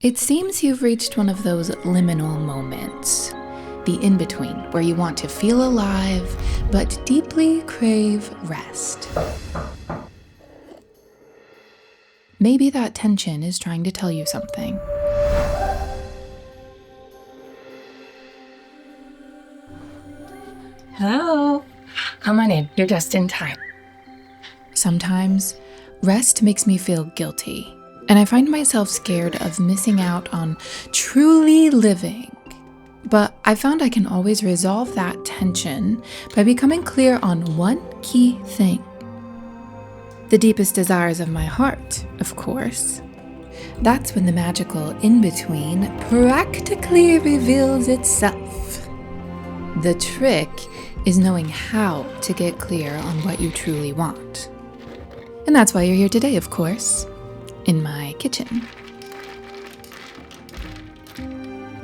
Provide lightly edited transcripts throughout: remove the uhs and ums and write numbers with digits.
It seems you've reached one of those liminal moments, the in-between, where you want to feel alive, but deeply crave rest. Maybe that tension is trying to tell you something. Hello. Come on in, you're just in time. Sometimes, rest makes me feel guilty, and I find myself scared of missing out on truly living. But I found I can always resolve that tension by becoming clear on one key thing. The deepest desires of my heart, of course. That's when the magical in-between practically reveals itself. The trick is knowing how to get clear on what you truly want. And that's why you're here today, of course, in my kitchen.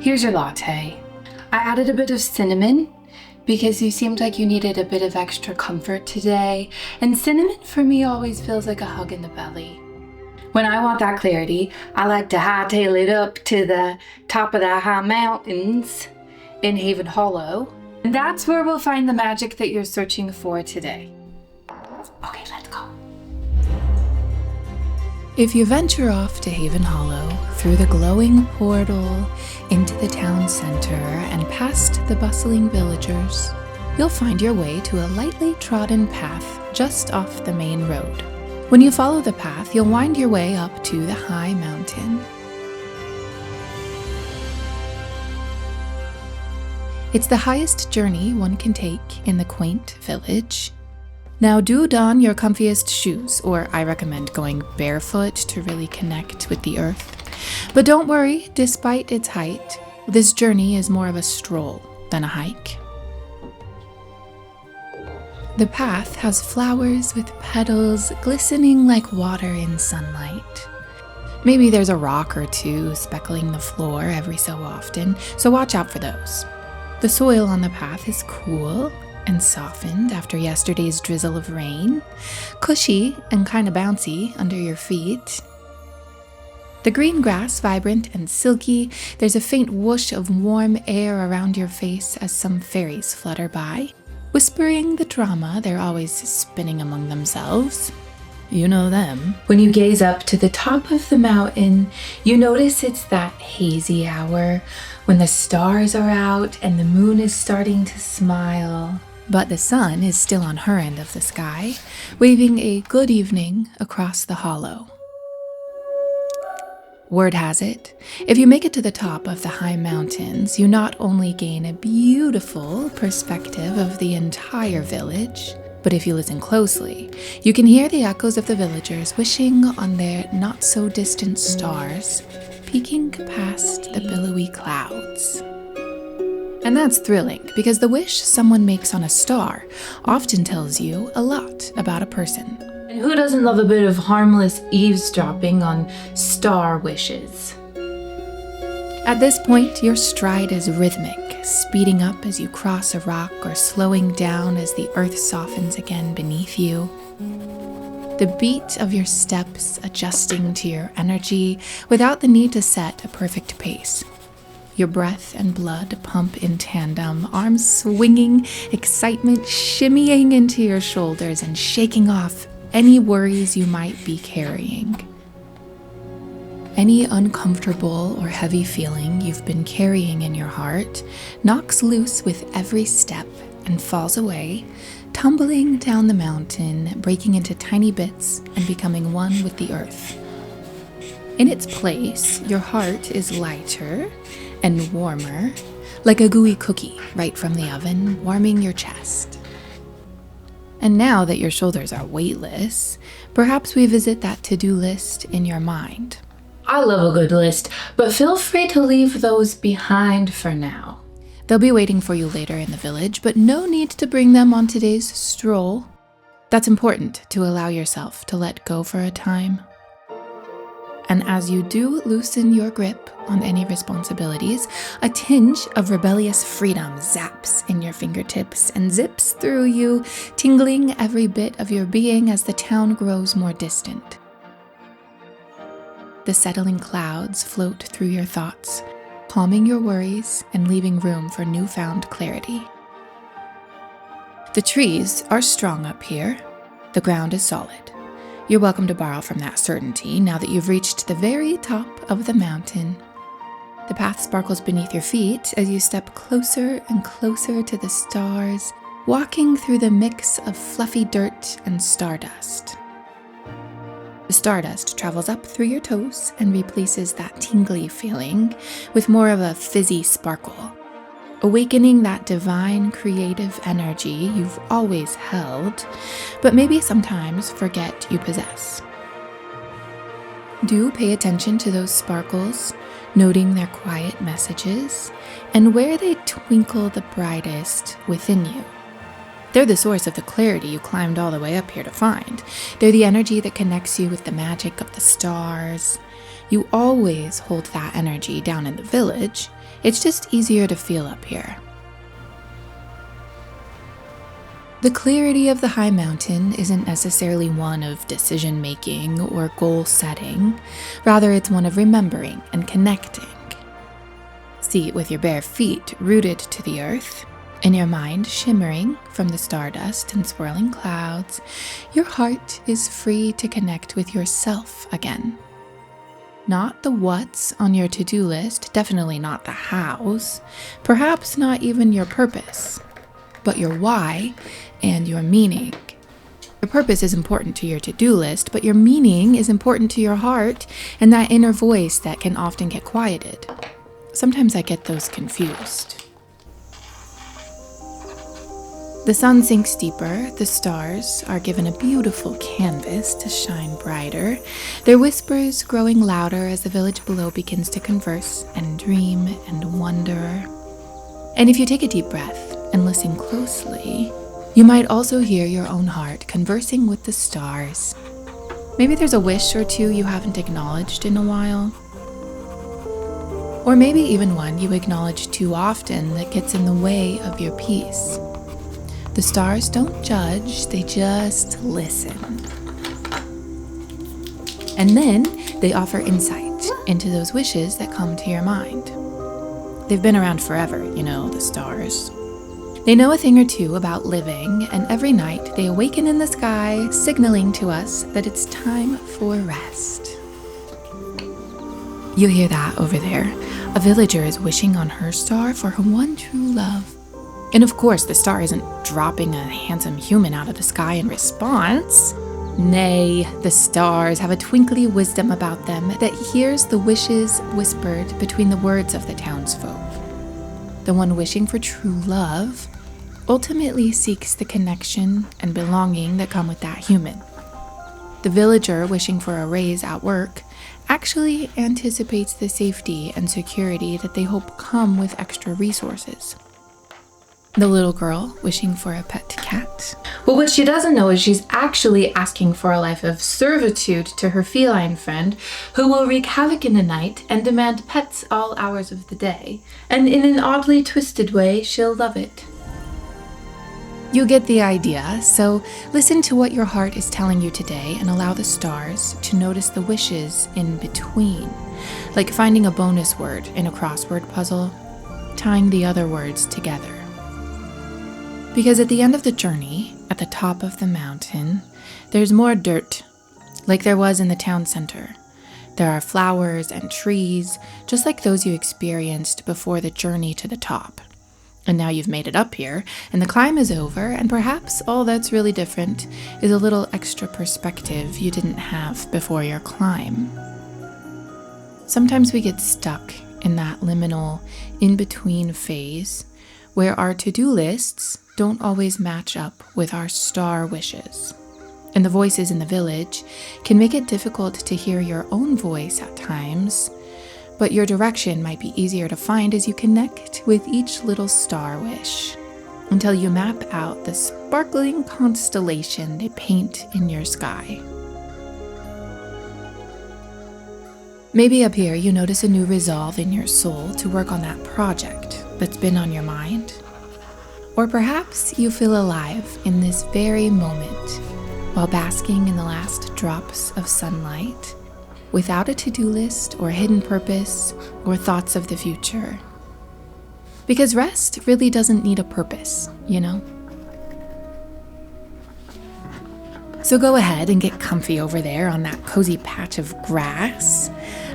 Here's your latte. I added a bit of cinnamon because you seemed like you needed a bit of extra comfort today, and cinnamon for me always feels like a hug in the belly. When I want that clarity, I like to hightail it up to the top of the high mountains in Haven Hollow, and that's where we'll find the magic that you're searching for today. Okay, let's go. If you venture off to Haven Hollow, through the glowing portal, into the town center, and past the bustling villagers, you'll find your way to a lightly trodden path just off the main road. When you follow the path, you'll wind your way up to the high mountain. It's the highest journey one can take in the quaint village. Now do don your comfiest shoes, or I recommend going barefoot to really connect with the earth. But don't worry, despite its height, this journey is more of a stroll than a hike. The path has flowers with petals glistening like water in sunlight. Maybe there's a rock or two speckling the floor every so often, so watch out for those. The soil on the path is cool and softened after yesterday's drizzle of rain, cushy and kind of bouncy under your feet. The green grass, vibrant and silky, there's a faint whoosh of warm air around your face as some fairies flutter by, whispering the drama they're always spinning among themselves. You know them. When you gaze up to the top of the mountain, you notice it's that hazy hour when the stars are out and the moon is starting to smile. But the sun is still on her end of the sky, waving a good evening across the hollow. Word has it, if you make it to the top of the high mountains, you not only gain a beautiful perspective of the entire village, but if you listen closely, you can hear the echoes of the villagers wishing on their not-so-distant stars, peeking past the billowy clouds. And that's thrilling, because the wish someone makes on a star often tells you a lot about a person. And who doesn't love a bit of harmless eavesdropping on star wishes? At this point, your stride is rhythmic, speeding up as you cross a rock or slowing down as the earth softens again beneath you. The beat of your steps adjusting to your energy without the need to set a perfect pace. Your breath and blood pump in tandem, arms swinging, excitement shimmying into your shoulders and shaking off any worries you might be carrying. Any uncomfortable or heavy feeling you've been carrying in your heart knocks loose with every step and falls away, tumbling down the mountain, breaking into tiny bits and becoming one with the earth. In its place, your heart is lighter and warmer, like a gooey cookie right from the oven, warming your chest. And now that your shoulders are weightless, perhaps we visit that to-do list in your mind. I love a good list, but feel free to leave those behind for now. They'll be waiting for you later in the village, but no need to bring them on today's stroll. That's important to allow yourself to let go for a time. And as you do loosen your grip on any responsibilities, a tinge of rebellious freedom zaps in your fingertips and zips through you, tingling every bit of your being as the town grows more distant. the settling clouds float through your thoughts, calming your worries and leaving room for newfound clarity. The trees are strong up here. The ground is solid. You're welcome to borrow from that certainty now that you've reached the very top of the mountain. The path sparkles beneath your feet as you step closer and closer to the stars, walking through the mix of fluffy dirt and stardust. The stardust travels up through your toes and replaces that tingly feeling with more of a fizzy sparkle, awakening that divine creative energy you've always held, but maybe sometimes forget you possess. Do pay attention to those sparkles, noting their quiet messages and where they twinkle the brightest within you. They're the source of the clarity you climbed all the way up here to find. They're the energy that connects you with the magic of the stars. You always hold that energy down in the village. It's just easier to feel up here. The clarity of the high mountain isn't necessarily one of decision-making or goal-setting. Rather, it's one of remembering and connecting. See it with your bare feet rooted to the earth, and your mind shimmering from the stardust and swirling clouds. Your heart is free to connect with yourself again. Not the what's on your to-do list, definitely not the how's, perhaps not even your purpose, but your why and your meaning. Your purpose is important to your to-do list, but your meaning is important to your heart and that inner voice that can often get quieted. Sometimes I get those confused. The sun sinks deeper, the stars are given a beautiful canvas to shine brighter, their whispers growing louder as the village below begins to converse and dream and wonder. And if you take a deep breath and listen closely, you might also hear your own heart conversing with the stars. Maybe there's a wish or two you haven't acknowledged in a while. Or maybe even one you acknowledge too often that gets in the way of your peace. The stars don't judge, they just listen. And then they offer insight into those wishes that come to your mind. They've been around forever, the stars. They know a thing or two about living, and every night they awaken in the sky, signaling to us that it's time for rest. You hear that over there? A villager is wishing on her star for her one true love. And of course, the star isn't dropping a handsome human out of the sky in response. Nay, the stars have a twinkly wisdom about them that hears the wishes whispered between the words of the townsfolk. The one wishing for true love ultimately seeks the connection and belonging that come with that human. The villager wishing for a raise at work actually anticipates the safety and security that they hope come with extra resources. The little girl wishing for a pet cat. Well, what she doesn't know is she's actually asking for a life of servitude to her feline friend, who will wreak havoc in the night and demand pets all hours of the day. And in an oddly twisted way, she'll love it. You get the idea, so listen to what your heart is telling you today and allow the stars to notice the wishes in between, like finding a bonus word in a crossword puzzle, tying the other words together. Because at the end of the journey, at the top of the mountain, there's more dirt, like there was in the town center. There are flowers and trees, just like those you experienced before the journey to the top. And now you've made it up here, and the climb is over, and perhaps all that's really different is a little extra perspective you didn't have before your climb. Sometimes we get stuck in that liminal, in-between phase where our to-do lists don't always match up with our star wishes. And the voices in the village can make it difficult to hear your own voice at times, but your direction might be easier to find as you connect with each little star wish, until you map out the sparkling constellation they paint in your sky. Maybe up here you notice a new resolve in your soul to work on that project that's been on your mind. Or perhaps you feel alive in this very moment while basking in the last drops of sunlight, without a to-do list or hidden purpose or thoughts of the future. Because rest really doesn't need a purpose, you know? So go ahead and get comfy over there on that cozy patch of grass.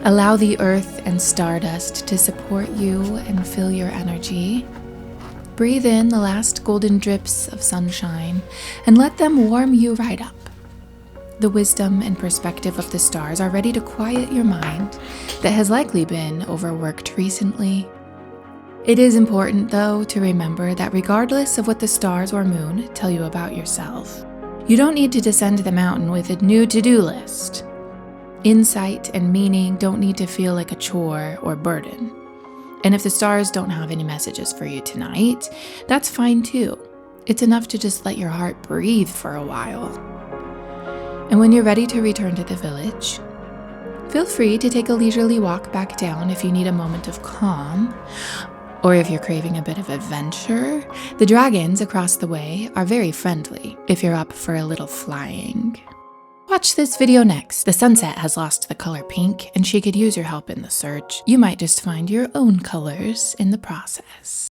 Allow the earth and stardust to support you and fill your energy. Breathe in the last golden drips of sunshine and let them warm you right up. The wisdom and perspective of the stars are ready to quiet your mind that has likely been overworked recently. It is important, though, to remember that regardless of what the stars or moon tell you about yourself, you don't need to descend the mountain with a new to-do list. Insight and meaning don't need to feel like a chore or burden. And if the stars don't have any messages for you tonight, that's fine too. It's enough to just let your heart breathe for a while. And when you're ready to return to the village, feel free to take a leisurely walk back down if you need a moment of calm. Or if you're craving a bit of adventure, the dragons across the way are very friendly if you're up for a little flying. Watch this video next. The sunset has lost the color pink, and she could use your help in the search. You might just find your own colors in the process.